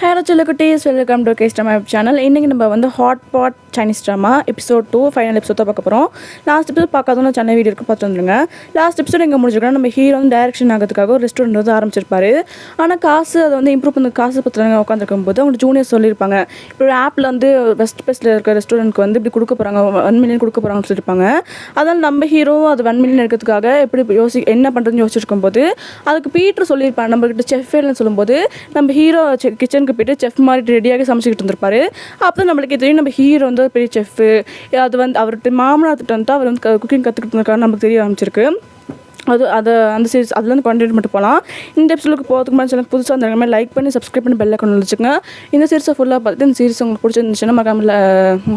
Hello சில்லக்குட்டீஸ், welcome to கேஸ் drama channel. இன்றைக்கி நம்ம வந்து hot pot Chinese drama episode 2 final episode தான் பார்க்க போகிறோம். லாஸ்ட் எபிசோட் பார்க்காதவங்க சேனல் வீடியோ இருக்கு, பார்த்து வந்துருங்க. லாஸ்ட் எபிசோட் எங்கே முடிஞ்சிருக்கோம், நம்ம ஹீரோ வந்து டைரக்ஷன் ஆகிறதுக்காக ஒரு ரெஸ்டாரண்ட் வந்து ஆரம்பிச்சிருப்பாரு. ஆனால் காசு அதை வந்து இம்ப்ரூவ் பண்ண காசு பற்றின உட்காந்துருக்கும் போது அவங்க ஜூனியர் சொல்லியிருப்பாங்க, இப்போ ஒரு ஆப்பில் வந்து வெஸ்ட் பெஸ்ட்டில் இருக்க ரெஸ்டாரண்ட்க்கு வந்து இப்படி கொடுக்க போகிறாங்க, 1 மில்லியன் கொடுக்க போகிறாங்கன்னு சொல்லியிருப்பாங்க. அதனால் நம்ம ஹீரோ அது 1 மில்லியன் எடுக்கிறதுக்காக எப்படி என்ன பண்ணுறதுன்னு யோசிச்சிருக்கும் போது அதுக்கு பீட்டர் சொல்லியிருப்பாங்க, நம்மக்கிட்ட செஃப் இல்லைன்னு சொல்லும்போது நம்ம ஹீரோ கிச்சனுக்கு போய்ட்டு செஃப் மாதிரி ரெடியாகி சமைச்சிக்கிட்டு இருந்திருப்பாரு. அப்போ நம்மளுக்கு தெரியும் நம்ம ஹீரோ வந்து பெரிய செஃப்பு. அது வந்து அவர்கிட்ட மாமனார்கிட்ட வந்து அவர் வந்து குக்கிங் கற்றுக்கிட்டு இருக்காரு நமக்கு தெரிய ஆரம்பிச்சிருக்கு. அந்த சீரிஸ் அதுலேருந்து கண்டினியூ மட்டும் போகலாம். இந்த எபிசோடுக்கு போகிறதுக்கு முன்னாடி எனக்கு புதுசாக அந்த மாதிரி லைக் பண்ணி சப்ஸ்கிரைப் பண்ணி பெல் ஐக்கான் வச்சுக்கோங்க. இந்த சீரிஸை ஃபுல்லாக பார்த்துட்டு இந்த சீரிஸ் உங்களுக்கு பிடிச்சிருந்துச்சுன்னா மறக்காம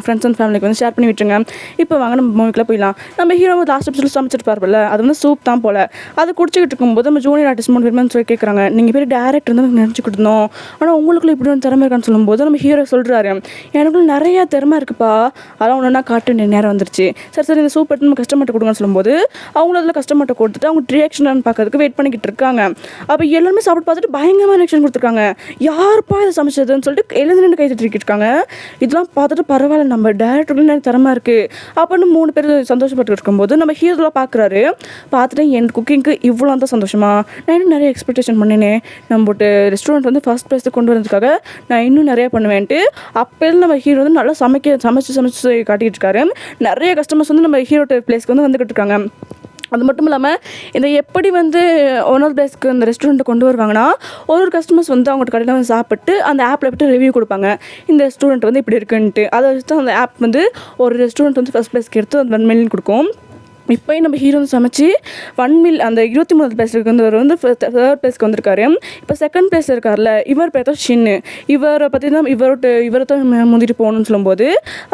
ஃப்ரெண்ட்ஸ் அண்ட் ஃபேமிலிக்கு வந்து ஷேர் பண்ணி விட்டுருங்க. இப்போ வாங்க நம்ம மூவிக்குள்ளே போயிடலாம். நம்ம ஹீரோ லாஸ்ட் எபிசோட் சமைச்சிருப்பார்ல, அது வந்து சூப் தான் போல். அது குடிச்சிக்கிட்டு இருக்கும்போது நம்ம ஜூனியர் ஆர்டிஸ்ட் 3 பேருமே சொல்லி கேட்குறாங்க, நீங்கள் பேர் டேரக்டர் வந்து நினச்சிக்கிட்டு இருந்தோம், ஆனால் உங்களுக்குள்ள இப்படி வந்து திறமை இருக்கான்னு சொல்லும்போது நம்ம ஹீரோ சொல்கிறாரு, எனக்குள்ள நிறையா திறமை இருக்குப்பா, அதெல்லாம் ஒன்றா காட்டு நேரம் வந்துருச்சு. சரி இந்த சூப் எடுத்து நம்ம கஸ்டமர்கிட்ட கொடுங்கன்னு சொல்லும்போது அவங்களும் அதில் கஸ்டமர்கிட்ட கொடுத்துட்டு அவங்க ரியாக்ஷன் பார்க்கறதுக்கு வெயிட் பண்ணிக்கிட்டு இருக்காங்க. அப்போ எல்லாருமே சாப்பிட்டு பார்த்துட்டு பயங்கரமாக ரியாக்ஷன் கொடுத்துருக்காங்க. யாருப்பா இதை சமைச்சதுன்னு சொல்லிட்டு எழுந்து கை தட்டிட்டு இருக்காங்க. இதெல்லாம் பார்த்துட்டு பரவாயில்ல, நம்ம டேரக்டருக்கு திறமை இருக்குது அப்படின்னு 3 பேர் சந்தோஷப்பட்டு இருக்கும்போது நம்ம ஹீரோலாம் பார்க்குறாரு. பார்த்துட்டு என் குக்கிங்க்கு இவ்வளோ தான் சந்தோஷமா, நான் இன்னும் நிறைய எக்ஸ்பெக்டேஷன் பண்ணினே, நம்ம ரெஸ்டாரண்ட் வந்து ஃபர்ஸ்ட் ப்ரைஸுக்கு கொண்டு வரதுக்காக நான் இன்னும் நிறைய பண்ணுவேன்ட்டு அப்போ நம்ம ஹீரோ வந்து நல்லா சமைச்சு காட்டிகிட்டு இருக்காரு. நிறைய கஸ்டமர்ஸ் வந்து நம்ம ஹீரோட பிளேஸ்க்கு வந்து வந்துக்கிட்டு இருக்காங்க. அது மட்டும் இல்லாமல் இந்த எப்படி வந்து ஓனர் பிளேஸ்க்கு இந்த ரெஸ்டாரண்ட்டை கொண்டு வருவாங்கன்னா, ஒரு கஸ்டமர்ஸ் வந்து அவங்கள்ட்ட கடையில் வந்து சாப்பிட்டு அந்த ஆப்பில் விட்டு ரிவ்யூ கொடுப்பாங்க, இந்த ரெஸ்டாரண்ட் வந்து இப்படி இருக்குன்ட்டு. அதை வச்சு தான் அந்த ஆப் வந்து ஒரு ரெஸ்டாரண்ட் வந்து ஃபர்ஸ்ட் பிளேஸ்க்கு எடுத்து அந்த 1 மில்லியன் கொடுக்கும். இப்போயும் நம்ம ஹீரோ சமைச்சு 1 மில்லியன் அந்த 23 பிளேஸ்க்கு வந்து அவர் வந்து 3rd பிளேஸ்க்கு வந்திருக்காரு. இப்போ 2nd பிளேஸில் இருக்கார்ல, இவர் பேர் தான் ஷின்னு. இவரை பற்றி தான் இவரை தான் முந்திட்டு போகணும்னு சொல்லும்போது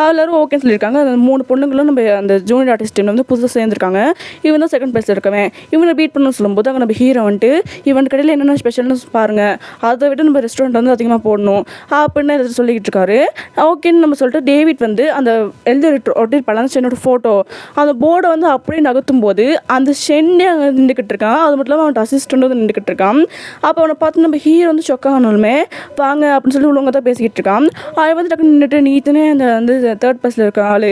எல்லோரும் ஓகேன்னு சொல்லியிருக்காங்க. அந்த 3 பொண்ணுங்களும் நம்ம அந்த ஜூனியர் ஆர்டிஸ்ட் டீமில் வந்து புதுசாக சேர்ந்துருக்காங்க. இவன் தான் 2nd பிளேஸில் இருக்கவன். இவனை பீட் பண்ணணும்னு சொல்லும்போது அங்கே நம்ம ஹீரோ வந்துட்டு இவன் கடையில் என்னென்ன ஸ்பெஷல்னு பாருங்கள், அதை விட நம்ம ரெஸ்டாரண்ட் வந்து அதிகமாக போடணும் அப்படின்னு சொல்லிக்கிட்டு இருக்காரு. ஓகேன்னு நம்ம சொல்லிட்டு டேவிட் வந்து அந்த எழுதி ஒட்டிருப்பாங்க அந்த ஷென்னோட ஃபோட்டோ, அந்த போர்டை வந்து அப்படியே நகர்த்தும் போது அந்த ஷென்னே அங்கே நின்றுக்கிட்டு இருக்கான். அது மட்டும் இல்லாமல் அவன் அசிஸ்டண்ட் வந்து நின்றுக்கிட்டு இருக்கான். அப்போ அவனை பார்த்து நம்ம ஹீரோ வந்து சொக்கானாலுமே வாங்க அப்படின்னு சொல்லி உள்ளவங்க தான் பேசிக்கிட்டு இருக்கான். அவன் வந்து டக்குன்னு நின்றுட்டு நீத்தனே அந்த வந்து 3rd பிளேஸில் இருக்க ஆள்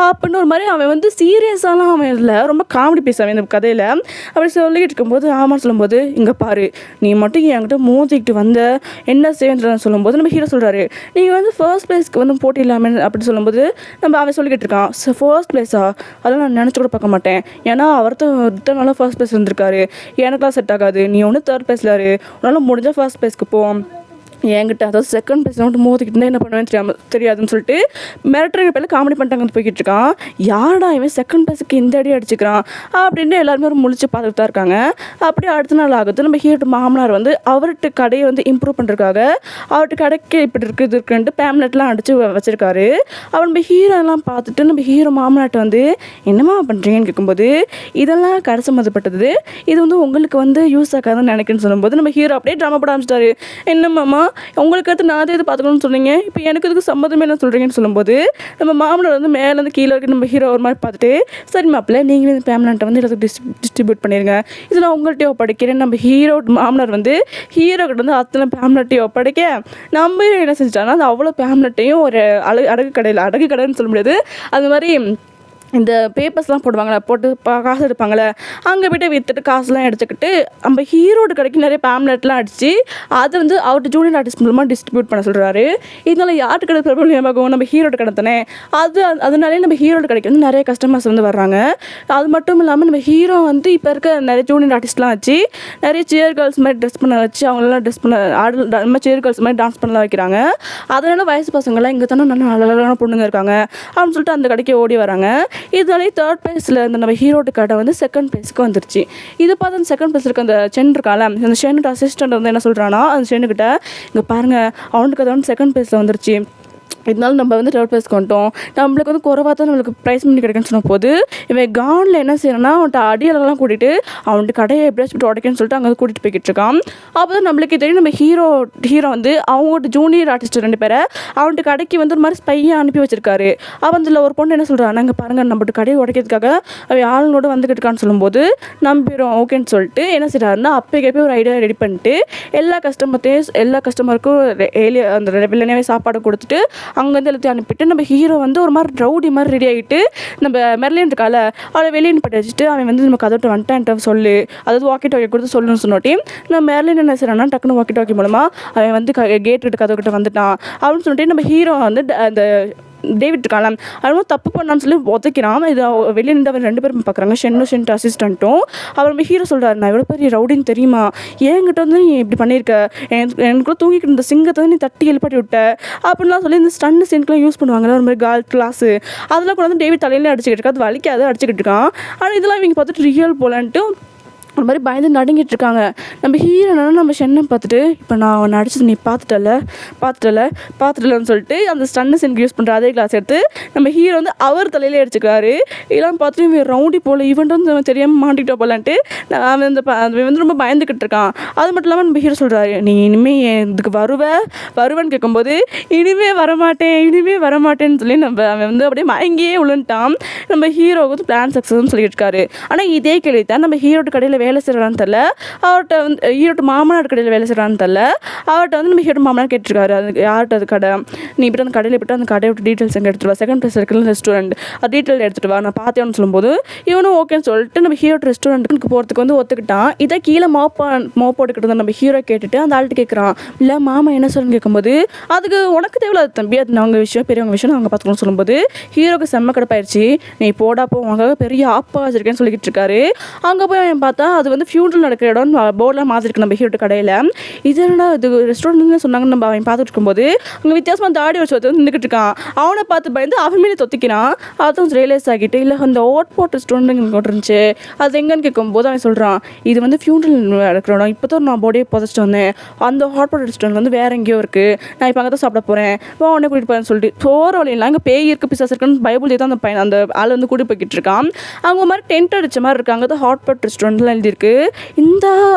அப்படின்னு ஒரு மாதிரி அவன் வந்து சீரியஸாலாம் அவன் இல்லை, ரொம்ப காமெடி பேசுவான் இந்த கதையில். அப்படி சொல்லிக்கிட்டு இருக்கும்போது ஆமான்னு சொல்லும்போது, இங்கே பாரு நீ மட்டும் என்கிட்ட மோதிக்கிட்டு வந்த என்ன செய்வேன்னு சொல்லும்போது நம்ம ஹீரோ சொல்கிறாரு, நீங்கள் வந்து ஃபர்ஸ்ட் பிளேஸ்க்கு வந்து போட்டிடலாமே அப்படின்னு சொல்லும்போது அவன் சொல்லிக்கிட்டு இருக்கான், ஃபர்ஸ்ட் பிளேஸா அதெல்லாம் நான் நினச்சி கூட பார்க்க மாட்டேன், ஏன்னா ஒருத்தர் நல்லா ஃபர்ஸ்ட் பிளேஸ் இருந்திருக்காரு, எனக்குலாம் செட் ஆகாது, நீ ஒன்று 3rd பிளேஸில் இரு, உன்னால் முடிஞ்சால் ஃபர்ஸ்ட் பிளேஸ்க்கு போவோம், என்கிட்ட அதாவது 2nd பிளேஸில் மட்டும் மோதிக்கிட்டு என்ன பண்ணுவேன்னு தெரியாதுன்னு சொல்லிட்டு மிரட்டுற பேரில் காமெடி பண்ணிட்டாங்க போய்கிட்டு இருக்கான். யாரடா இவன் 2nd பிளேஸுக்கு இந்த அடி அடிச்சுக்கிறான் அப்படின்னு எல்லாருமே ஒரு முழிச்சு பார்த்துட்டு தான் இருக்காங்க. அப்படியே அடுத்த நாள் ஆகுது. நம்ம ஹீரோ மாமனார் வந்து அவர்கிட்ட கடையை வந்து இம்ப்ரூவ் பண்ணுறதுக்காக அவர்கிட்ட கடைக்கு இப்படி இருக்குன்ட்டு பேம்லெட்லாம் அடித்து வச்சுருக்காரு. அவர் நம்ம ஹீரோலாம் பார்த்துட்டு நம்ம ஹீரோ மாமனார்ட்ட வந்து என்னம்மா பண்ணுறீங்கன்னு கேட்கும்போது, இதெல்லாம் கடை சம்மந்தப்பட்டது, இது வந்து உங்களுக்கு வந்து யூஸ் ஆகாதுன்னு நினைக்கிறேன்னு சொல்லும்போது நம்ம ஹீரோ அப்படியே ட்ராமா போட ஆரம்பிச்சிட்டாரு. என்னம்மாம்மா உங்களுக்கு அடுத்து நான் எது பார்த்துக்கணும்னு சொன்னீங்க, இப்போ எனக்கு இதுக்கு சம்மந்தமே என்ன சொல்கிறீங்கன்னு சொல்லும்போது நம்ம மாமனார் வந்து மேலேருந்து கீழே இருக்க நம்ம ஹீரோ ஒரு மாதிரி பார்த்துட்டு, சரி மாப்பிள்ள நீங்களே இந்த பேம்லெட்டை வந்து எல்லாத்துக்கும் டிஸ்ட்ரிபியூட் பண்ணிடுங்க, இதில் உங்கள்கிட்டயே ஒப்படைக்கிறேன். நம்ம ஹீரோ மாமனார் வந்து ஹீரோ கிட்ட வந்து அத்தனை பேம்லெட்டையும் ஒப்படைக்க நம்ம என்ன செஞ்சிட்டாங்கன்னா அந்த அவ்வளோ பேம்லெட்டையும் ஒரு அடகு கடைன்னு சொல்ல முடியாது, அது மாதிரி இந்த பேப்பர்ஸ்லாம் போடுவாங்களே, போட்டு காசு எடுப்பாங்களே, அங்கே போய்ட்டு விற்றுட்டு காசுலாம் எடுத்துக்கிட்டு நம்ம ஹீரோட கடைக்கு நிறைய பேம்லெட்லாம் அடித்து அதை வந்து அவர்கிட்ட ஜூனியர் ஆர்டிஸ்ட் மூலமாக டிஸ்ட்ரிபியூட் பண்ண சொல்கிறாரு. இதனால் யார்ட்டு கடை பிரபலமாகும், நம்ம ஹீரோட கடை தானே, அதனாலே நம்ம ஹீரோட கடைக்கு வந்து நிறைய கஸ்டமர்ஸ் வந்து வர்றாங்க. அது மட்டும் இல்லாமல் நம்ம ஹீரோ வந்து இப்போ இருக்க நிறைய ஜூனியர் ஆர்டிஸ்ட்லாம் வச்சு நிறைய சேர் கேர்ள்ஸ் மாதிரி ட்ரெஸ் பண்ண வச்சு அவங்களெல்லாம் ட்ரெஸ் பண்ண நம்ம சேர் கேர்ள்ஸ் மாதிரி டான்ஸ் பண்ணலாம் வைக்கிறாங்க. அதனால வயசு பசங்கள்லாம் இங்கே தானே நல்ல அழகான பொண்ணுங்க இருக்காங்க அப்படின்னு சொல்லிட்டு அந்த கடைக்கு ஓடி வராங்க. இதனாலே 3rd பிளேஸில் இருந்த நம்ம ஹீரோட கடை வந்து 2nd பிளேஸ்க்கு வந்துருச்சு. இது பார்த்து அந்த 2nd பிளேஸில் இருக்க அந்த ஷென் இருக்கால, அந்த ஷென்னோட அசிஸ்டண்ட் வந்து என்ன சொல்கிறான்னா அந்த ஷென்னுக்கிட்ட, இங்கே பாருங்கள் அவனுக்கு அதை வந்து 2nd பிளேஸில் வந்துருச்சு, இதனால நம்ம வந்து தேர்ட் ப்ரைஸ் கொண்டோம், நம்மளுக்கு வந்து குறைவாக தான் நம்மளுக்கு ப்ரைஸ் மணி கிடைக்குன்னு சொன்ன போது இவன் கானில் என்ன செய்யணும்னா அவன்கிட்ட அடியாளெல்லாம் கூட்டிகிட்டு அவன்கிட்ட கடையை எப்படியாச்சும் உடைக்கன்னு சொல்லிட்டு அங்கே கூட்டிகிட்டு போய்கிட்டு இருக்கான். அப்போ தான் நம்மளுக்கு தெரியும் நம்ம ஹீரோ வந்து அவங்கள்ட்ட ஜூனியர் ஆர்டிஸ்ட் 2 பேரை அவன்கிட்ட கடைக்கு வந்து ஒரு மாதிரி ஸ்பையை அனுப்பி வச்சிருக்காரு. அவன் அதில் ஒரு பொண்ணு என்ன சொல்கிறான், நாங்கள் பாருங்கள் நம்மகிட்ட கடையை உடைக்கிறதுக்காக அவன் ஆளுங்களோட வந்துக்கிட்டு இருக்கான்னு சொல்லும்போது நம்பிடும் ஓகேன்னு சொல்லிட்டு என்ன செய்கிறாருன்னா அப்போக்கப்போ ஒரு ஐடியா ரெடி பண்ணிட்டு எல்லா கஸ்டமருக்கும் அந்த வில்லனவே சாப்பாடு கொடுத்துட்டு அங்கேருந்து எல்லாத்தையும் அனுப்பிட்டு நம்ம ஹீரோ வந்து ஒரு மாதிரி ரவுடி மாதிரி ரெடி ஆகிட்டு நம்ம மெர்லின் இருக்கால அவளை வெளியே நிப்பாட்டி வச்சுட்டு அவன் வந்து நம்ம கதவிட்ட வந்துட்டான்ட்ட சொல்லு, அதாவது வாக்கி டாக்கி கொடுத்து சொல்லணும்னு சொன்னோட்டி நம்ம மெர்லின் என்ன செய்யறான்னா டக்குன்னு வாக்கி டாக்கி மூலமாக அவன் வந்து கேட் கிட்ட கதவுக்கிட்ட வந்துட்டான் அப்படின்னு சொல்லிட்டு நம்ம ஹீரோ வந்து அந்த டேவிட் இருக்கான் அவன் தப்பு பண்ணான்னு சொல்லி உதைக்கிறான். இது வெளியே நின்று அவன் 2 பேரும் பார்க்குறாங்க, ஷென்ட் அசிஸ்டண்ட்டும். அவர் நம்ம ஹீரோ சொல்கிறாரு, நான் எவ்வளோ பெரிய ரவுடின்னு தெரியுமா, என்கிட்ட வந்து நீ இப்படி பண்ணியிருக்க, எனக்குள்ள தூங்கிக்கிட்டு இருந்த சிங்கத்தை வந்து நீ தட்டி எழுப்பாட்டி விட்ட அப்படின்லாம் சொல்லி இந்த ஸ்டன் சீனுக்குலாம் யூஸ் பண்ணுவாங்கல்ல ஒரு மாதிரி கிளாஸு அதெல்லாம் கூட வந்து டேவிட் தலையிலே அடிச்சுக்கிட்டு இருக்கா, அது வலிக்காது அடிச்சுக்கிட்டு இருக்கான். ஆனால் இதெல்லாம் இவங்க பார்த்துட்டு ரியல் போலன்ட்டு ஒரு மாதிரி பயந்து நடுங்கிட்டு இருக்காங்க. நம்ம ஹீரோனா நம்ம ஷென்னை பார்த்துட்டு இப்போ நான் அவனை அடிச்சது நீ பார்த்துட்டலன்னு சொல்லிட்டு அந்த ஸ்டன்னு சீனுக்கு யூஸ் பண்ணுற அதே கிளாஸ் எடுத்து நம்ம ஹீரோ வந்து அவர் தலையிலே அடிச்சுக்கிறாரு. இதெல்லாம் பார்த்துட்டு இவன் ரவுடி போல் இவன் வந்து தெரியாமல் மாட்டிக்கிட்டோ போலான்ட்டு அவன் வந்து ரொம்ப பயந்துக்கிட்டு இருக்கான். அது மட்டும் இல்லாமல் நம்ம ஹீரோ சொல்கிறாரு, நீ இனிமேல் இதுக்கு வருவேன்னு கேட்கும்போது இனிமே வரமாட்டேன்னு சொல்லி அவன் வந்து அப்படியே மயங்கியே விழுந்துட்டான். நம்ம ஹீரோவுக்கு வந்து பிளான் சக்ஸஸ்ன்னு சொல்லிட்டு இருக்காரு. ஆனால் இதே கேள்வி தான் நம்ம ஹீரோட்டு கடையில் வேலை செய்கிறான்னு தெரில, அவர்கிட்ட வந்து ஹீரோட்டு மாமனார் கடையில் வேலை செய்கிறான்னு தெரில, அவர்கிட்ட வந்து நம்ம ஹீரோட்டு மாமனார் கேட்டிருக்காரு, அது யார்கிட்ட அது கடை, நீ இப்படி அந்த கடையில் போய்ட்டு அந்த கடையோட டீட்டெயில்ஸ் எங்கே எடுத்துட்டு வா, செகண்ட் ப்ளேஸ் இருக்கிற ரெஸ்டாரண்ட் அது டீட்டெயில் எடுத்துகிட்டு வா நான் பார்த்தேன்னு சொல்லும்போது இவனும் ஓகேன்னு சொல்லிட்டு நம்ம ஹீரோட்டு ரெஸ்டாரண்ட்டுக்கு போகிறதுக்கு வந்து ஒத்துக்கிட்டான். இதை கீழே போட்டுக்கிட்டு நம்ம ஹீரோ கேட்டுட்டு அந்த ஆள்கிட்ட கேட்குறான், இல்லை மாமா என்ன சொல்லுன்னு கேட்கும்போது அதுக்கு உனக்கு தேவையில்லாத தம்பி, அது நாங்கள் விஷயம் பெரியவங்க விஷயம் நாங்கள் பார்த்துக்கணும்னு சொல்லும்போது ஹீரோக்கு செம்ம கடுப்பாயிருச்சு, நீ போடா உனக்காக பெரிய ஆப்பா வச்சிருக்கேன்னு சொல்லிக்கிட்டு இருக்காரு. அங்கே போய் அவன் பார்த்தா அது வந்து ஃபியூனரல் நடக்கிற இடம் போர்டெலாம் மாற்றிருக்கு நம்ம ஹீரோட்டு கடையில். இது என்னடா இது ரெஸ்டாரண்ட்னு சொன்னாங்கன்னு நம்ம அவன் பார்த்துட்டு இருக்கும்போது அங்கே வித்தியாசமாக தாடி வச்சு வந்து நின்றுக்கிட்டு இருக்கான். அவனை பார்த்து பயந்து அவன் மேலே தொத்திக்கிறான். அதுவும் ரியலைஸ் ஆகிட்டு இல்லை அந்த ஓட் ரெஸ்டாரண்ட் இங்கே இருந்துச்சு அது எங்கன்னு கேட்கும்போது அவன் சொல்கிறான், இது வந்து ஃபியூனரல் நடக்கிற இடம், இப்போ தான் நான் போடியே புதைச்சிட்டு வந்தேன், அந்த ஹாட்பாட் ரெஸ்டாரண்ட் வந்து வேறு எங்கேயோ இருக்குது, நான் இப்போ அங்கே தான் சாப்பிட போகிறேன், இப்போ உடனே கூட்டிகிட்டு போகிறேன்னு சொல்லிட்டு போகிற வழியெல்லாம் இங்கே பேய் இருக்குது பிசாஸ் இருக்குன்னு பைபிள் தான் அந்த பையன் அந்த ஆள் வந்து கூட்டி போய்கிட்டு இருக்கான். அவங்க மாதிரி டென்ட் அடித்த மாதிரி இருக்காங்க, அது ஹாட்பாட் ரெஸ்டாரண்ட்லாம் எழுதியிருக்கு, இந்த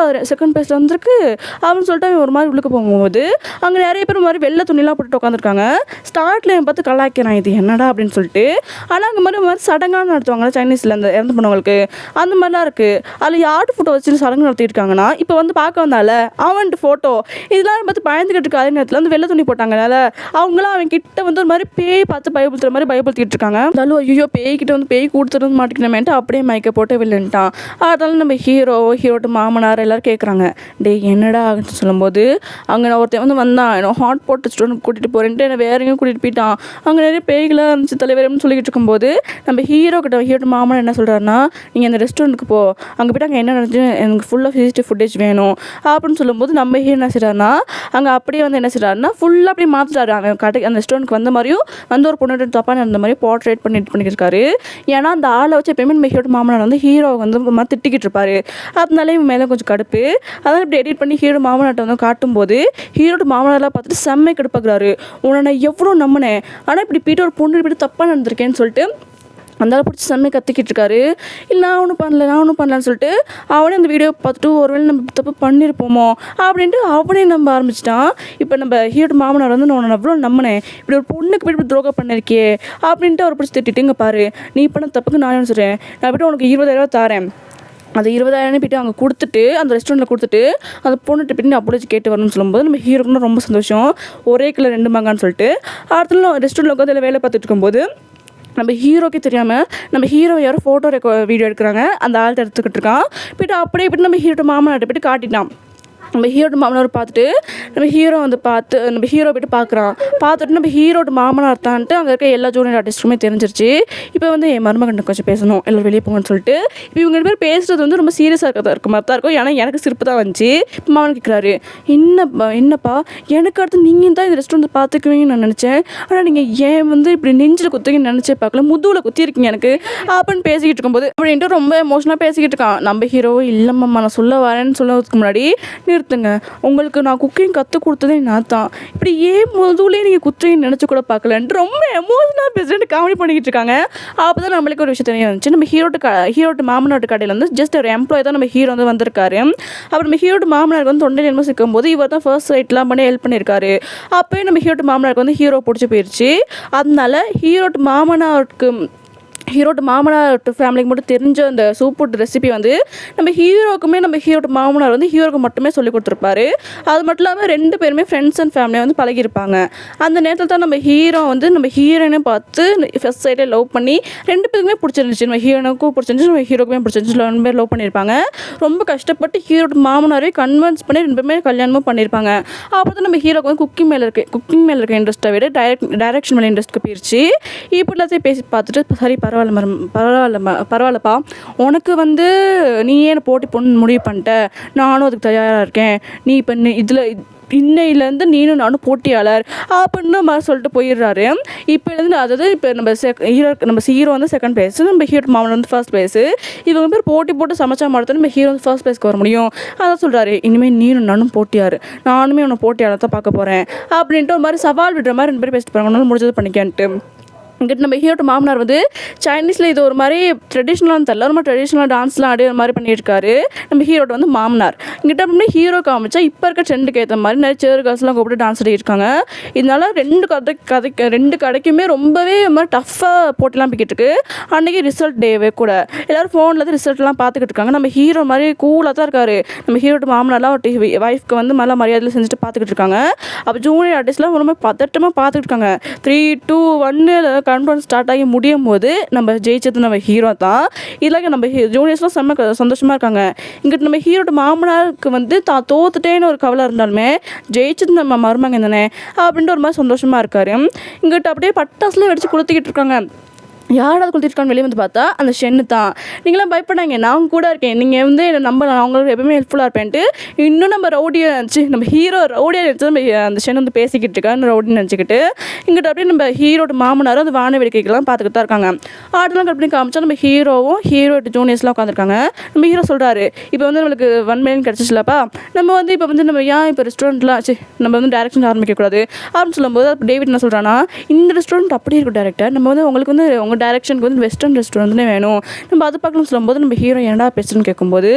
செகண்ட் பிளேஸில் வந்துருக்கு அப்படின்னு சொல்லிட்டு அவன் ஒரு மாதிரி உள்ளுக்கு போகும்போது அங்கே நிறைய பேர் மாதிரி வெள்ளை துணிலாம் போட்டு உட்காந்துருக்காங்க. ஸ்டார்ட்ல என் பார்த்து கலாய்க்கிறான், இது என்னடா அப்படின்னு சொல்லிட்டு. ஆனால் அங்கே மாதிரி சடங்காக நடத்துவாங்க சைனீஸில் அந்த இறந்து போனவங்களுக்கு அந்த மாதிரிலாம் இருக்குது. அதில் யார்ட்டு ஃபோட்டோ வச்சு சடங்கு நடத்திட்டு இருக்காங்கன்னா இப்போ வந்து பார்க்க வந்தால அவன்ட்டு ஃபோட்டோ இதெல்லாம் பார்த்து பயந்துக்கிட்டு இருக்க அதே நேரத்தில் வந்து வெள்ளை துணி போட்டாங்கனால அவங்களாம் அவன் கிட்ட வந்து ஒரு மாதிரி பேய் பார்த்து பயப்படுத்துற மாதிரி பயப்படுத்திட்டு இருக்காங்க. அதனால ஐயோ பேய்கிட்ட வந்து பேய் கொடுத்துருந்து மாட்டிக்கணுமேன்ட்டு அப்படியே மயக்க போட்டு வில்லுன்ட்டான். அதனால நம்ம ஹீரோட்டு மாமனார் எல்லோரும் கேட்குறாங்க, டே என்னடா ஆகுன்னு சொல்லும்போது அங்கே நான் ஒருத்தன் வந்து வந்தான், என்ன ஹாட் பாட் ரெஸ்டாரண்ட் கூட்டிகிட்டு போகிறேன்ட்டு என்னை வேற எங்கேயும் கூட்டிகிட்டு போயிட்டான், அங்கே நிறைய பேய்களாக இருந்துச்சு தலைவரம்னு சொல்லிக்கிட்டு இருக்கும்போது நம்ம ஹீரோட்டு மாமனார் என்ன சொல்கிறாருன்னா, நீங்கள் அந்த ரெஸ்டாரண்ட்டுக்கு போ, அங்கே போய்ட்டு அங்கே என்ன நடந்துச்சு எனக்கு ஃபுல்லாக சிசிடிவி ஃபுட்டேஜ் வேணும் அப்படின்னு சொல்லும்போது நம்ம ஹீரோ என்ன செய்கிறாருன்னா அங்கே அப்படியே வந்து என்ன செய்கிறாருன்னா ஃபுல்லாக அப்படியே மாற்றிட்டாரு. அவன் கடை அந்த ரெஸ்டாரண்ட்க்கு வந்த மாதிரியும் வந்து ஒரு பொண்ணு தப்பாக நடந்த மாதிரி போர்ட்ரேட் பண்ணியிருக்காரு. ஏன்னா அந்த ஆளை வச்சு எப்பயுமே நம்ம ஹீரோட்டு மாமனார் வந்து ஹீரோ வந்து மாதிரி திட்டிக்கிட்டு இருப்பாரு. அதனால இவன் மேலே கொஞ்சம் கடுப்பு. அதனால் இப்படி எடிட் பண்ணி ஹீரோ மாமனார்ட்ட வந்து காட்டும்போது ஹீரோட்டு மாமனாரெலாம் பார்த்துட்டு செம்மை கடுப்பாக்குறாரு, உன்னை நான் எவ்வளோ நம்பினேன், ஆனால் இப்படி போய்ட்டு ஒரு பொண்ணு இப்படி தப்பாக நடந்திருக்கேன்னு சொல்லிட்டு அந்த பிடிச்சி செம்மை கத்திக்கிட்டு இருக்காரு. இல்லை நான் ஒன்றும் பண்ணலன்னு சொல்லிட்டு அவனே அந்த வீடியோ பார்த்துட்டு ஒருவேளை நம்ம தப்பு பண்ணியிருப்போமோ அப்படின்ட்டு அவனே நம்ப ஆரம்பிச்சிட்டான். இப்போ நம்ம ஹீரோட்டு மாமனார் வந்து நான் எவ்வளோ நம்பினேன், இப்படி ஒரு பொண்ணுக்கு போய்ட்டு இப்படி துரோகம் பண்ணியிருக்கே அப்படின்ட்டு அவர் பிடிச்சி திட்டிட்டுங்க பாரு, நீ பண்ண தப்புக்கு நான் சொல்கிறேன், நான் போய்ட்டு உனக்கு 20,000 தரேன், அந்த 20,000 போய்ட்டு அங்கே கொடுத்துட்டு அந்த ரெஸ்டாரண்ட்டில் கொடுத்துட்டு அந்த பொண்ணுகிட்ட போய்ட்டு நான் அப்படி கேட்டு வரணும்னு சொல்லும்போது நம்ம ஹீரோக்குன்னு ரொம்ப சந்தோஷம், ஒரே கிலோ 2 மாங்கான்னு சொல்லிட்டு அடுத்த ரெஸ்டாரண்ட்டில் உட்காந்து வேலை பார்த்துட்டு இருக்கும்போது நம்ம ஹீரோக்கே தெரியாமல் நம்ம ஹீரோ யாரோ ஃபோட்டோ வீடியோ எடுக்கிறாங்க, அந்த ஆள்கிட்ட எடுத்துக்கிட்டு இருக்கான். போய்ட்டு அப்படியே போய்ட்டு நம்ம ஹீரோட்ட மாமனார்ட்ட போய்ட்டு காட்டிட்டான். நம்ம ஹீரோட்டு மாமனார் பார்த்துட்டு நம்ம ஹீரோ வந்து நம்ம ஹீரோ போய்ட்டு பார்த்துட்டு நம்ம ஹீரோட்டு மாமனார் தான்ட்டு அங்கே இருக்க எல்லா ஜூனியர் ஆர்டிஸ்ட்டுமே தெரிஞ்சிருச்சு. இப்போ வந்து என் மருமகன் கொஞ்சம் பேசணும், எல்லோரும் வெளியே போங்கன்னு சொல்லிட்டு இப்போ இவங்க 2 பேர் பேசுகிறது வந்து ரொம்ப சீரியஸாக இருக்க மாதிரி தான் இருக்கும். ஏன்னா எனக்கு சிரிப்பு தான் வந்துச்சு. இப்போ மாமன் கேட்குறாரு, என்னப்பா எனக்கு அடுத்து நீங்கள் தான் இந்த ரெஸ்டாரண்ட் பார்த்துக்குவீங்கன்னு நான் நினச்சேன், ஆனால் நீங்கள் ஏன் வந்து இப்படி நெஞ்சில் குத்துவீங்கன்னு நினச்சே பார்க்கல, முதுகில் குத்திருக்கீங்க எனக்கு அப்படின்னு பேசிக்கிட்டு இருக்கும்போது அப்படின்ட்டு ரொம்ப எமோஷனாக பேசிக்கிட்டு இருக்கான். நம்ம ஹீரோ இல்லைம்மா நான் சொல்ல வரேன்னு சொல்லுறதுக்கு முன்னாடி நீ நிறுத்துங்க, உங்களுக்கு நான் குக்கிங் கற்றுக் கொடுத்ததே நான் தான், இப்படி ஏன் முதலே நீங்கள் குத்துறீங்கன்னு நினச்சி கூட பார்க்கலன்ட்டு ரொம்ப எமோஷனலாக பேசுகிட்டு காமெடி பண்ணிக்கிட்டு இருக்காங்க. அப்போ தான் நம்மளுக்கு ஒரு விஷயம் தெரிய வந்துச்சு, நம்ம ஹீரோட்டு மாமனாட்டு கடையில் வந்து ஜஸ்ட் ஒரு எம்ப்ளாய் தான் நம்ம ஹீரோ வந்து வந்திருக்காரு. அப்புறம் நம்ம ஹீரோட்டு மாமனாருக்கு வந்து தொண்டை என்னமோ சிக்கும் போது இவர் தான் ஃபர்ஸ்ட் ரைட்லாம் பண்ணி ஹெல்ப் பண்ணியிருக்காரு. அப்போயே நம்ம ஹீரோட்டு மாமனாருக்கு வந்து ஹீரோ பிடிச்சி போயிடுச்சு. அதனால ஹீரோட்டு மாமனார் ஃபேமிலிக்கு மட்டும் தெரிஞ்ச அந்த சூப்பர் ரெசிபி வந்து நம்ம ஹீரோட்டு மாமனார் வந்து ஹீரோக்கு மட்டுமே சொல்லி கொடுத்துருப்பாரு. அது மட்டும் இல்லாமல் 2 பேருமே ஃப்ரெண்ட்ஸ் அண்ட் ஃபேமிலியாக வந்து பழகியிருப்பாங்க. அந்த நேரத்தில் தான் நம்ம ஹீரோ வந்து நம்ம ஹீரோயினை பார்த்து ஃபர்ஸ்ட் சைடே லவ் பண்ணி 2 பேருக்குமே பிடிச்சிருந்துச்சு. நம்ம ஹீரோனுக்கும் பிடிச்சிருந்துச்சு, நம்ம ஹீரோக்குமே பிடிச்சிருந்துச்சு. 2 பேர் லவ் பண்ணியிருப்பாங்க. ரொம்ப கஷ்டப்பட்டு ஹீரோட்டு மாமனாரே கன்வின்ஸ் பண்ணி 2 பேருமே கல்யாணமும் பண்ணியிருப்பாங்க. அப்போ தான் நம்ம ஹீரோக்கு வந்து குக்கிங் மேலே இருக்க இன்ட்ரெஸ்ட்டை விட டைரக்ஷன் மேலே இன்ட்ரெஸ்ட்க்கு போயிடுச்சு. இப்படி எல்லாத்தையும் பேசி பார்த்துட்டு சரி பரவாயில்லப்பா, உனக்கு வந்து நீ ஏன் போட்டி பொண்ணு முடிவு பண்ணிட்ட, நானும் அதுக்கு தயாராக இருக்கேன், நீ இப்போ இதில் இன்னையிலேருந்து நீனும் நானும் போட்டியாளர் அப்படின்னு மாதிரி சொல்லிட்டு போயிடுறாரு. இப்போலேருந்து அதாவது இப்போ நம்ம ஹீரோ வந்து செகண்ட் பிளேஸ், நம்ம ஹீரோ மாமன் வந்து ஃபர்ஸ்ட் பிளேஸு. இவங்க பேர் போட்டி போட்டு சமைச்சா மட்டும் நம்ம ஹீரோ வந்து ஃபர்ஸ்ட் பிளேஸ்க்கு வர முடியும். அதான் சொல்கிறாரு, இனிமேல் நீனும் நானும் போட்டியார், நானுமே உன்னை போட்டியாளர் தான் பார்க்க போகிறேன் அப்படின்ட்டு ஒரு மாதிரி சவால் விடுற மாதிரி 2 பேரும் பேசிட்டு போகிறாங்க. உன்னால முடிஞ்சது பண்ணிக்கன்ட்டு. இங்கிட்ட நம்ம ஹீரோட்டு மாமனார் வந்து சைனீஸில் இது ஒரு மாதிரி ட்ரெடிஷ்னலாக தெரியல, ரொம்ப ட்ரெடிஷ்னலாக டான்ஸ்லாம் ஆடி ஒரு மாதிரி பண்ணியிருக்காரு நம்ம ஹீரோட்டு வந்து மாமனார். இங்கிட்ட அப்படி ஹீரோ காமிச்சா இப்போ இருக்க ட்ரெண்டுக்கு ஏற்ற மாதிரி நிறைய சேர் கேர்ள்ஸ்லாம் கூப்பிட்டு டான்ஸ் ஆடிருக்காங்க. இதனால 2 கடைக்குமே ரொம்பவே மாதிரி டஃப்பாக போட்டிலாம் போய்கிட்டு இருக்கு. அன்றைக்கி ரிசல்ட் டேவே கூட எல்லோரும் ஃபோனில் தான் ரிசல்ட்லாம் பார்த்துக்கிட்டு இருக்காங்க. நம்ம ஹீரோ மாதிரி கூலாக தான் இருக்காரு. நம்ம ஹீரோட்டு மாமனார்லாம் ஒய்ஃப்க்கு வந்து நல்லா மரியாதையில் செஞ்சுட்டு பார்த்துக்கிட்டு இருக்காங்க. அப்போ ஜூனியர் ஆர்டிஸ்ட்லாம் ரொம்ப பதட்டமாக பார்த்துக்கிட்டு இருக்காங்க. 3, 2, 1 கான்ஃபரன்ஸ் ஸ்டார்ட் ஆகி முடியும் போது நம்ம ஜெயிச்சது நம்ம ஹீரோ தான். இதில் நம்ம ஜூனியர்ஸ்லாம் செம்ம சந்தோஷமாக இருக்காங்க. இங்கிட்ட நம்ம ஹீரோட மாமனாருக்கு வந்து தான் தோத்துட்டேன்னு ஒரு கவலை இருந்தாலுமே ஜெயிச்சது நம்ம மருமகன் தானே அப்படின்ட்டு ஒரு மாதிரி சந்தோஷமாக இருக்காரு. இங்கிட்ட அப்படியே பட்டாசுலாம் வெடிச்சு கொளுத்திக்கிட்டு இருக்காங்க. யாராவது கொடுத்துருக்கான்னு வெளியே வந்து பார்த்தா அந்த ஷென்னு தான். நீங்களாம் பயப்படாங்க, நான் கூட இருக்கேன், நீங்கள் வந்து என்னை நம்பலாம், அவங்களுக்கு எப்பவுமே ஹெல்ப்ஃபுல்லாக இருப்பேன்ட்டு இன்னும் நம்ம நம்ம ஹீரோ ரவுடியாக நினச்சி நம்ம அந்த ஷென் வந்து பேசிக்கிட்டு இருக்கான்னு ரவுடின்னு நினச்சிக்கிட்டு இங்கிட்ட அப்படியே நம்ம ஹீரோட மாமனாரும் அந்த வான வேடிக்கைகள்லாம் பார்த்துக்கிட்டு தான் இருக்காங்க. ஆட்டெல்லாம் கட் பண்ணி காமிச்சா நம்ம ஹீரோட்டு ஜூனியர்ஸ்லாம் உட்காந்துருக்காங்க. நம்ம ஹீரோ சொல்கிறாரு, இப்போ வந்து நம்மளுக்கு 1 மில்லியன் கிடச்சிச்சுலப்பா, நம்ம வந்து இப்போ வந்து நம்ம ஏன் இப்போ ரெஸ்டாரண்ட்லாம் நம்ம வந்து டேரக்ஷன் ஆரம்பிக்கக்கூடாது அப்படின்னு சொல்லும்போது டேவிட் என்ன சொல்கிறான்னா, இந்த ரெஸ்டாரண்ட் அப்படி இருக்கும் டேரக்டர், நம்ம வந்து உங்களுக்கு வந்து உங்கள் டைரக்ஷனுக்கு வந்து வெஸ்டர்ன் ரெஸ்டாரண்ட்னே வேணும், நம்ம அது பார்க்கணும்னு சொல்லும்போது நம்ம ஹீரோ என்னடா பேசுன்னு கேட்கும்போது,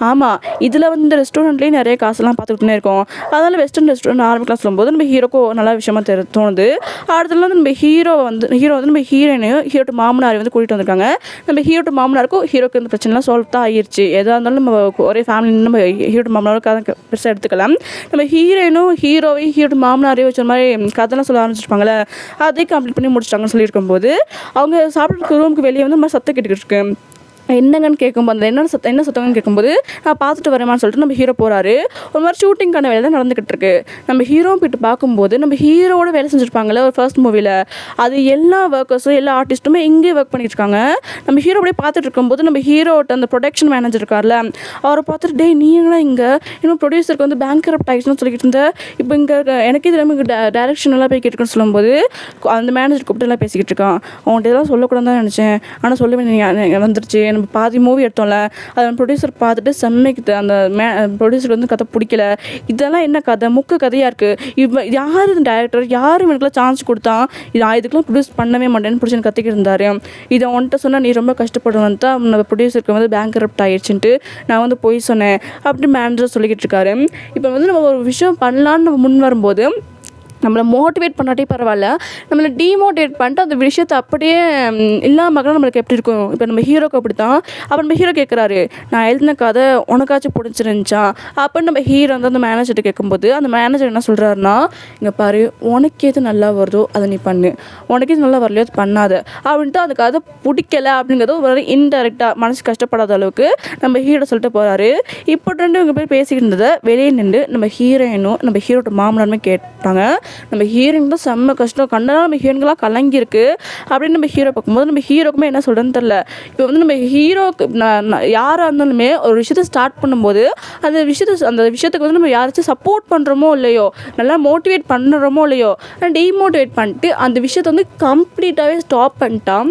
ஆமாம் இதில் வந்து இந்த ரெஸ்டாரண்ட்லேயே நிறைய காசுலாம் பார்த்துக்கிட்டே இருக்கோம், அதனால் வெஸ்டர்ன் ரெஸ்டாரண்ட் ஆரம்பிக்கலாம் சொல்லும்போது நம்ம ஹீரோக்கும் நல்ல விஷயமா தோணுது. அடுத்தது வந்து நம்ம ஹீரோ வந்து நம்ம ஹீரோயினையும் ஹீரோட்டு மாமனாரை வந்து கூட்டிகிட்டு வந்திருக்காங்க. நம்ம ஹீரோட்டு மாமனாருக்கும் ஹீரோக்கு இந்த பிரச்சனைலாம் சால்வ் தான் ஆயிடுச்சு. எதாக இருந்தாலும் நம்ம ஒரே ஃபேமிலி நம்ம ஹீரோட்டு மாமனாருக்கு பெருசாக எடுத்துக்கலாம். நம்ம ஹீரோட்டு மாமனாரையும் வச்ச மாதிரி கதைலாம் சொல்ல ஆரம்பிச்சிருப்பாங்களே, அதையும் கம்ப்ளீட் பண்ணி முடிச்சிட்டாங்கன்னு சொல்லியிருக்கும்போது அவங்க சாப்பிட்ற ரூமுக்கு வெளியே வந்து நம்ம சத்தம் கேட்டுக்கிட்டு இருக்கு. என்னங்கன்னு கேட்கும்போது என்ன சத்தங்கன்னு கேட்கும்போது நான் பார்த்துட்டு வரேமான்னு சொல்லிட்டு நம்ம ஹீரோ போகிறாரு. ஒரு மாதிரி ஷூட்டிங்கான வேலை தான் நடந்துக்கிட்டு இருக்கு. நம்ம ஹீரோ போய்ட்டு பார்க்கும்போது நம்ம ஹீரோவோட வேலை செஞ்சுருப்பாங்களே ஒரு ஃபர்ஸ்ட் மூவியில், அது எல்லா ஒர்க்கர்ஸும் எல்லா ஆர்டிஸ்ட்டுமே இங்கே ஒர்க் பண்ணிட்டு இருக்காங்க. நம்ம ஹீரோ அப்படியே பார்த்துட்டு இருக்கும்போது நம்ம ஹீரோட்ட அந்த ப்ரொடக்ஷன் மேனேஜர் இருக்கார்ல, அவரை பார்த்துட்டு டே நீ எங்கன்னா இங்கே இன்னும் ப்ரொடியூசருக்கு வந்து பேங்க் கரப்ட் ஆகிடுச்சுன்னு சொல்லிக்கிட்டு இருந்தேன், இப்போ இங்கே எனக்கு இது இல்லாமல் டைரக்ஷன் எல்லாம் போய் கேட்டுருக்குன்னு சொல்லும்போது அந்த மேனேஜர் கூப்பிட்டு எல்லாம் பேசிக்கிட்டு இருக்கான். அவன்கிட்ட இதெல்லாம் சொல்லக்கூடாது தான் நினச்சேன், ஆனால் சொல்லவே நீங்கள் வந்துருச்சு, நம்ம பாதி மூவி எடுத்தோம்ல அதை ப்ரொடியூசர் பார்த்துட்டு செம்மைக்கு அந்த ப்ரொடியூசருக்கு வந்து கதை பிடிக்கல, இதெல்லாம் என்ன கதை முக்கு கதையாக இருக்குது, யார் இந்த டைரக்டர், யாரும் எனக்குலாம் சான்ஸ் கொடுத்தா நான் இதுக்கெலாம் ப்ரொடியூஸ் பண்ணவே மாட்டேன்னு பிடிச்சி கத்திக்கிட்டு இருந்தார். இதை உன்ட்ட சொன்னால் நீ ரொம்ப கஷ்டப்படுவேன் தான் நம்ம ப்ரொடியூசருக்கு வந்து பேங்க் கரப்ட் ஆகிடுச்சுன்ட்டு நான் வந்து போய் சொன்னேன் அப்படி மேனேஜர் சொல்லிக்கிட்டு இருக்காரு. இப்போ வந்து நம்ம ஒரு விஷயம் பண்ணலான்னு நம்ம முன் வரும்போது நம்மளை மோட்டிவேட் பண்ணாட்டே பரவாயில்ல, நம்மளை டீமோட்டிவேட் பண்ணிட்டு அந்த விஷயத்தை அப்படியே இல்லாமல் நம்மளுக்கு எப்படி இருக்கும். இப்போ நம்ம ஹீரோக்கு அப்படி தான். அப்போ நம்ம ஹீரோ கேட்குறாரு, நான் எழுதின கதை உனக்காச்சும் பிடிச்சிருந்துச்சா அப்படின்னு நம்ம ஹீரோ வந்து அந்த மேனேஜர்கிட்ட கேட்கும்போது அந்த மேனேஜர் என்ன சொல்கிறாருன்னா, இங்கே பாரு உனக்கு எது நல்லா வருதோ அதை நீ பண்ணு, உனக்கு எது நல்லா வரலையோ அது பண்ணாத அப்படின்ட்டு அந்த கதை பிடிக்கலை அப்படிங்கிறத ஒரு இன்டெரக்டாக மனசு கஷ்டப்படாத அளவுக்கு நம்ம ஹீரோ சொல்லிட்டு போகிறாரு. இப்போ 2 இவங்க போய் பேசிக்கிட்டு இருந்ததை வெளியே நின்று நம்ம ஹீரோயினும் நம்ம ஹீரோட மாமனாருமே கேட்டாங்க. நம்ம ஹீரோயின் தான் செம்ம கஷ்டம், கண்டனா நம்ம ஹீரோயின்கெலாம் கலங்கியிருக்கு அப்படின்னு நம்ம ஹீரோ பார்க்கும்போது நம்ம ஹீரோக்குமே என்ன சொல்கிறேன்னு தெரில. இப்போ வந்து நம்ம ஹீரோக்கு யாராக இருந்தாலுமே ஒரு விஷயத்தை ஸ்டார்ட் பண்ணும்போது அந்த விஷயத்துக்கு வந்து நம்ம யாராச்சும் சப்போர்ட் பண்ணுறோமோ இல்லையோ, நல்லா மோட்டிவேட் பண்ணுறோமோ இல்லையோ, டீமோட்டிவேட் பண்ணிட்டு அந்த விஷயத்தை வந்து கம்ப்ளீட்டாகவே ஸ்டாப் பண்ணிட்டான்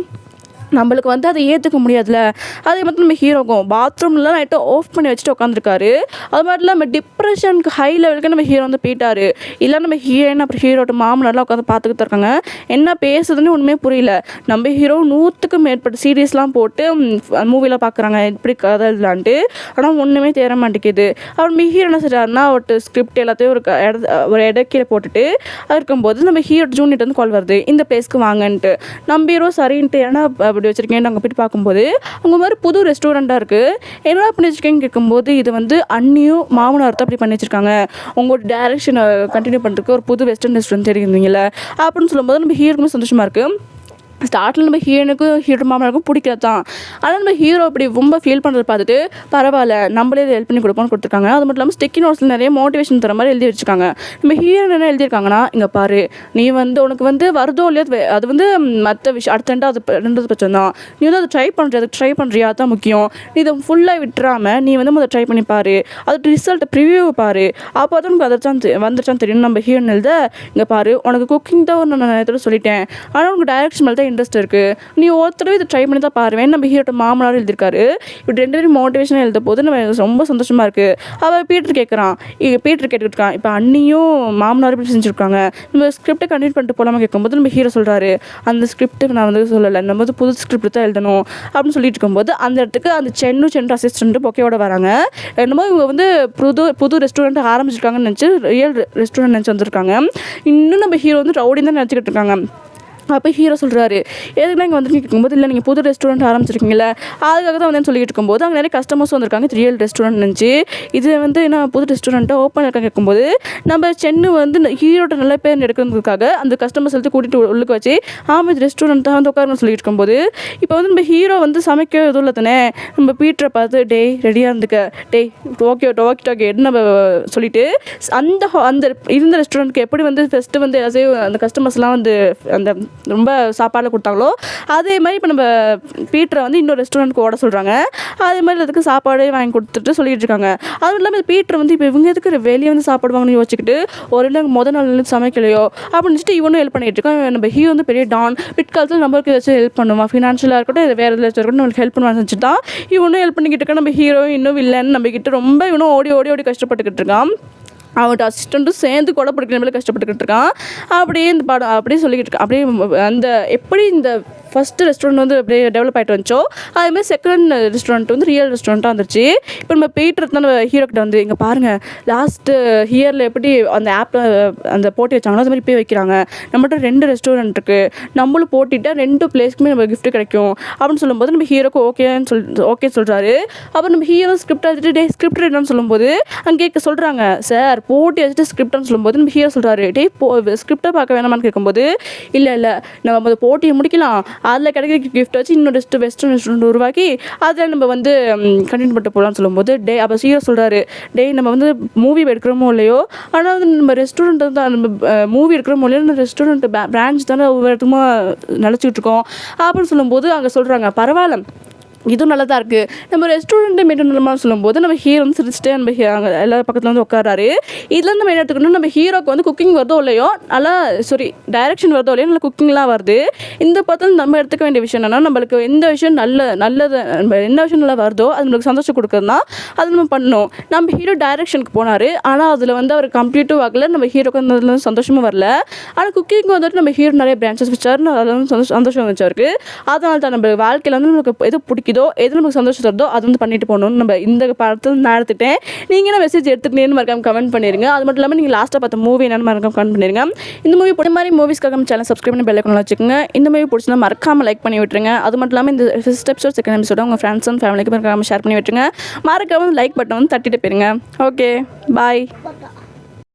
நம்மளுக்கு வந்து அதை ஏற்றுக்க முடியாதுல்ல. அதே மாதிரி நம்ம ஹீரோக்கும் பாத்ரூம்லாம் நைட்டு ஆஃப் பண்ணி வச்சுட்டு உட்காந்துருக்காரு. அது மாதிரி இல்லாமல் டிப்ரெஷனுக்கு ஹை லெவலுக்கு நம்ம ஹீரோ வந்து போயிட்டாரு. இல்லை நம்ம ஹீரோயின் அப்புறம் ஹீரோட்ட மாமனார்லாம் உட்காந்து பார்த்துக்கிட்டு இருக்காங்க. என்ன பேசுதுன்னு ஒன்றுமே புரியல. நம்ம ஹீரோ 100க்கும் மேற்பட்ட சீரீஸ்லாம் போட்டு மூவிலாம் பார்க்குறாங்க எப்படி கதை இல்லான்ட்டு. ஆனால் ஒன்றுமே தேர மாட்டேங்குது. அப்புறம் ஹீரோ என்ன செய்றாருன்னா ஒரு ஸ்கிரிப்ட் எல்லாத்தையும் ஒரு இடக்கீழே போட்டுட்டு இருக்கும்போது நம்ம ஹீரோ ஜூனியர் வந்து கால் வருது, இந்த பிளேஸ்க்கு வாங்கன்ட்டு. நம்ம ஹீரோ சரின்ட்டு ஏன்னா அப்படி வச்சுருக்கேன். அங்கே போய்ட்டு பார்க்கும்போது அவங்க மாதிரி புது ரெஸ்டாரண்ட்டாக இருக்குது. என்ன பண்ணி வச்சுருக்கேன்னு கேட்கும்போது இது வந்து அண்ணியும் மாமனார் தான் அப்படி பண்ணி வச்சுருக்காங்க. உங்களோட டேரக்ஷனை கண்டினியூ பண்ணுறதுக்கு ஒரு புது வெஸ்டர்ன் ரெஸ்டாரண்ட் தெரியுங்களா அப்படின்னு சொல்லும்போது நம்ம ஹீரோக்குமே சந்தோஷமாக இருக்குது. ஸ்டார்ட்டில் நம்ம ஹீரோ மாமனாருக்கும் பிடிக்கல தான். ஆனால் நம்ம ஹீரோ அப்படி ரொம்ப ஃபீல் பண்ணுறது பார்த்துட்டு பரவாயில்ல நம்மளே இதை ஹெல்ப் பண்ணி கொடுப்போம்னு கொடுத்துருக்காங்க. அது மட்டும் இல்லாமல் ஸ்டிக்கி நோட்ஸில் நிறைய மோட்டிவேஷன் தர மாதிரி எழுதி வச்சுருக்காங்க. நம்ம ஹீரோ என்ன எழுதியிருக்காங்கன்னா, இங்கே பாரு நீ வந்து உனக்கு வந்து வருதோ இல்லையோ அது வந்து மற்ற விஷயம் அடுத்த ரெண்டாவது பட்சம் தான். நீ வந்து அதை ட்ரை பண்ணுறியா தான் முக்கியம். நீ இதை ஃபுல்லாக விட்டுறாமல் நீ வந்து அதை ட்ரை பண்ணி பாரு, அது ரிசல்ட்டை ப்ரிவியூ பாரு, அப்போ தான் உனக்கு அதைச்சான் வந்துச்சான்னு தெரியும். நம்ம ஹீரோ எழுத இங்கே பாரு உனக்கு குக்கிங் தான் நான் நேரத்தில் சொல்லிட்டேன், ஆனால் உனக்கு டைரக்ஷன் மேலே தான் இன்ட்ரெஸ்ட் இருக்குது, நீ ஒருத்தரவே இதை ட்ரை பண்ணி தான் பாருவேன் நம்ம ஹீரோட்ட மாமனார் எழுதியிருக்காரு. இப்படி 2 பேரும் மோட்டிவேஷனாக எழுத போது நம்ம ரொம்ப சந்தோஷமாக இருக்குது. அவள் பீட்டர் கேட்டுக்கிட்டு இப்போ அண்ணியும் மாமனாரும் இப்படி செஞ்சுருக்காங்க, நம்ம ஸ்கிரிப்டை கண்டினியூ பண்ணிட்டு போகலாமல் கேட்கும்போது நம்ம ஹீரோ சொல்கிறாரு, அந்த ஸ்கிரிப்ட்டு நான் வந்து சொல்லலை, நம்ம வந்து புது ஸ்கிரிப்ட் தான் எழுதணும் அப்படின்னு சொல்லிட்டு இருக்கும்போது அந்த இடத்துக்கு அந்த சென்று அசிஸ்டண்ட்டு பொக்கையோட வராங்க. என்னமோ இவங்க வந்து புது ரெஸ்டாரண்ட் ஆரம்பிச்சிருக்காங்கன்னு நினச்சி ரியல் ரெஸ்டாரண்ட் நினச்சி வந்திருக்காங்க. இன்னும் நம்ம ஹீரோ வந்து ரவுடின்னு தான் நினச்சிக்கிட்டு இருக்காங்க. அப்போ ஹீரோ சொல்கிறாரு, எதுக்குன்னா இங்கே வந்து கேட்கும்போது இல்லை நீங்கள் புது ரெஸ்டாரண்ட் ஆரம்பிச்சிருக்கீங்களா அதுக்காக தான் வந்து சொல்லிட்டு இருக்கும்போது அங்கே நிறைய கஸ்டமர்ஸ் வந்திருக்காங்க. ரியல் ரெஸ்டாரண்ட் நினச்சி இது வந்து என்ன புது ரெஸ்டாரண்ட்டாக ஓப்பன் இருக்காங்க கேட்கும்போது நம்ம சென்னு வந்து ஹீரோட்ட நல்ல பேர் எடுக்கிறதுக்காக அந்த கஸ்டமர்ஸ் எடுத்து கூட்டிகிட்டு உள்ளுக்கு வச்சு இது ரெஸ்டாரண்ட் தான் வந்து உட்காருன்னு சொல்லிட்டு இருக்கும்போது இப்போ வந்து நம்ம ஹீரோ வந்து சமைக்க எதுவும் இல்லை தானே. நம்ம பீட்டரை பார்த்து டேய் ரெடியாக இருந்துக்க, டேய் ஓகே நம்ம சொல்லிவிட்டு அந்த இருந்த ரெஸ்டாரண்ட்டுக்கு எப்படி வந்து ஃபஸ்ட்டு வந்து ஏதாச்சும் அந்த கஸ்டமர்ஸ்லாம் வந்து அந்த ரொம்ப சாப்பாடில் கொடுத்தாங்களோ அதே மாதிரி இப்போ நம்ம பீட்டரை வந்து இன்னொரு ரெஸ்டாரண்ட்டுக்கு ஓட சொல்கிறாங்க. அதே மாதிரி அதுக்கு சாப்பாடே வாங்கி கொடுத்துட்டு சொல்லிட்டு இருக்காங்க. அதுவும் இல்லாமல் பீட்டர் வந்து இப்போ இவங்க எதுக்கு வெளியே வந்து சாப்பிடுவாங்கன்னு யோசிச்சுக்கிட்டு ஒரு இல்லை முதல் நாள் சமைக்கலையோ அப்படின்னு நினச்சிட்டு இவனும் ஹெல்ப் பண்ணிட்டு இருக்கான். நம்ம ஹீரோ வந்து பெரிய டான் பிற்காலத்தில் நம்மளுக்கு ஏதாச்சும் ஹெல்ப் பண்ணுவான், ஃபினான்ஷியலாக இருக்கட்டும் வேறு ஏதாச்சும் இருக்கட்டும் நம்மளுக்கு ஹெல்ப் பண்ணுவான்னு நினச்சி தான் இவனும் ஹெல்ப் பண்ணிக்கிட்டு இருக்கான். நம்ம ஹீரோ இன்னும் இல்லைன்னு நம்மக்கிட்ட ரொம்ப இவனும் ஓடி கஷ்டப்பட்டுக்கிட்டு இருக்கான். அவன்கிட்ட அசிஸ்டண்ட்டும் சேர்ந்து கூட பிடிக்கிற மாதிரி கஷ்டப்பட்டுக்கிட்டு இருக்கான். அப்படியே இந்த படம் அப்படியே சொல்லிக்கிட்டு இருக்கான். அப்படியே அந்த எப்படி இந்த ஃபஸ்ட்டு ரெஸ்டாரண்ட் வந்து அப்படியே டெவலப் ஆகிட்டு வந்துச்சோ அதேமாதிரி செகண்ட் ரெஸ்டாரண்ட் வந்து ரியல் ரெஸ்டாரண்ட்டாக வந்துச்சு. இப்போ நம்ம போயிட்டு தான் நம்ம ஹீரோக்கிட்ட வந்து இங்கே பாருங்கள் லாஸ்ட்டு இயரில் எப்படி அந்த ஆப்பில் அந்த போட்டி வச்சாங்களோ அது மாதிரி போய் வைக்கிறாங்க, நம்மகிட்ட 2 ரெஸ்டாரண்ட் இருக்குது, நம்மளும் போட்டிட்டா 2 பிளேஸ்க்குமே நம்ம கிஃப்ட் கிடைக்கும் அப்படின்னு சொல்லும்போது நம்ம ஹீரோக்கு ஓகே சொல்கிறாரு. அப்புறம் நம்ம ஹீரோ ஸ்கிரிப்ட் எழுதிட்டு ஸ்கிரிப்ட் ரெடின்னு சொல்லும்போது அங்கே சொல்கிறாங்க சார் போட்டி வச்சுட்டு ஸ்கிரிப்ட்னு சொல்லும்போது நம்ம ஹீரோ சொல்கிறாரு ஸ்கிரிப்டை பார்க்க வேணாமான்னு கேட்கும்போது இல்லை நம்ம அந்த போட்டியை முடிக்கலாம், அதில் கிடைக்கிற கிஃப்ட் வச்சு இன்னொரு வெஸ்டர்ன் ரெஸ்டாரண்ட் உருவாக்கி அதில் நம்ம வந்து கண்டினியூ பண்ணிட்டு போகலான்னு சொல்லும்போது அப்போ ஹீரோ சொல்கிறாரு நம்ம வந்து மூவி எடுக்கிறோமோ இல்லையோ ஆனால் வந்து நம்ம ரெஸ்டாரண்ட் தான் நம்ம மூவி எடுக்கிறோமோ இல்லையோ இந்த ரெஸ்டாரண்ட் பிரான்ச் தானே ஒவ்வொரு இடத்துமா நினச்சிக்கிட்டு இருக்கோம் அப்படின்னு சொல்லும்போது அங்கே சொல்கிறாங்க பரவாயில்ல இதுவும் நல்லா தான் இருக்குது, நம்ம ரெஸ்டாரண்ட்டை மெயின்டைன் பண்ணலாம்னு சொல்லும்போது நம்ம ஹீரோ வந்து சிரிச்சிட்டே நம்ம அங்கே எல்லா பக்கத்தில் வந்து உட்காராரு. இதில் நம்ம என்ன எடுத்துக்கணும், நம்ம ஹீரோக்கு வந்து குக்கிங் வருதோ இல்லையோ நல்லா டைரக்ஷன் வருதோ இல்லையோ நல்லா குக்கிங்லாம் வருது. இந்த பக்கத்தில் நம்ம எடுத்துக்க வேண்டிய விஷயம் என்னென்னா நம்மளுக்கு எந்த விஷயம் நல்லது என்ன விஷயம் நல்லா வருதோ அது நம்மளுக்கு சந்தோஷம் கொடுக்குறதுனா அது நம்ம பண்ணணும். நம்ம ஹீரோ டைரக்ஷனுக்கு போனார், ஆனால் அதில் வந்து அவர் கம்ப்ளீட்டும் ஆகலை, நம்ம ஹீரோக்கு வந்து சந்தோஷமும் வரல. ஆனால் குக்கிங் வந்துட்டு நம்ம ஹீரோ நிறைய பிரான்ச்சஸ் வச்சார், அதில் வந்து சந்தோஷம் வந்துச்சு அவருக்கு. அதனால தான் நம்ம வாழ்க்கையில் வந்து நமக்கு எது பிடிக்குதோ எது நமக்கு சந்தோஷம் தருதோ அது வந்து பண்ணிட்டு போகணும்னு நம்ம இந்த படத்தில் நான் எடுத்துட்டேன். நீங்கள் என்ன மெசேஜ் எடுத்துக்கிட்டேன்னு மறக்காம கமெண்ட் பண்ணிடுங்க. அது மட்டும் இல்லாமல் நீங்கள் லாஸ்ட்டாக பார்த்த மூவி என்னென்னு மறக்காம கமெண்ட் பண்ணிடுங்க. இந்த மூவி பிடிச்ச மாதிரி மூவிஸ்க்காக நம்ம சேனல் சப்ஸ்கிரைப் பண்ணி பெல் ஐக்கான் வச்சுக்கோங்க. இந்த மூவி பிடிச்சா மறக்காமல் லைக் பண்ணி விட்டுருங்க. அது மட்டும் இல்லாமல் இந்த ஃபர்ஸ்ட் எபிசோட் செகண்ட் எபிசோட உங்கள் ஃப்ரெண்ட்ஸ் அண்ட் ஃபேமிலிக்கு மறக்காமல் ஷேர் பண்ணி விட்டுருங்க. மறக்காமல் லைக் பட்டன் வந்து தட்டிட்டு போயிருங்க. Okay bye.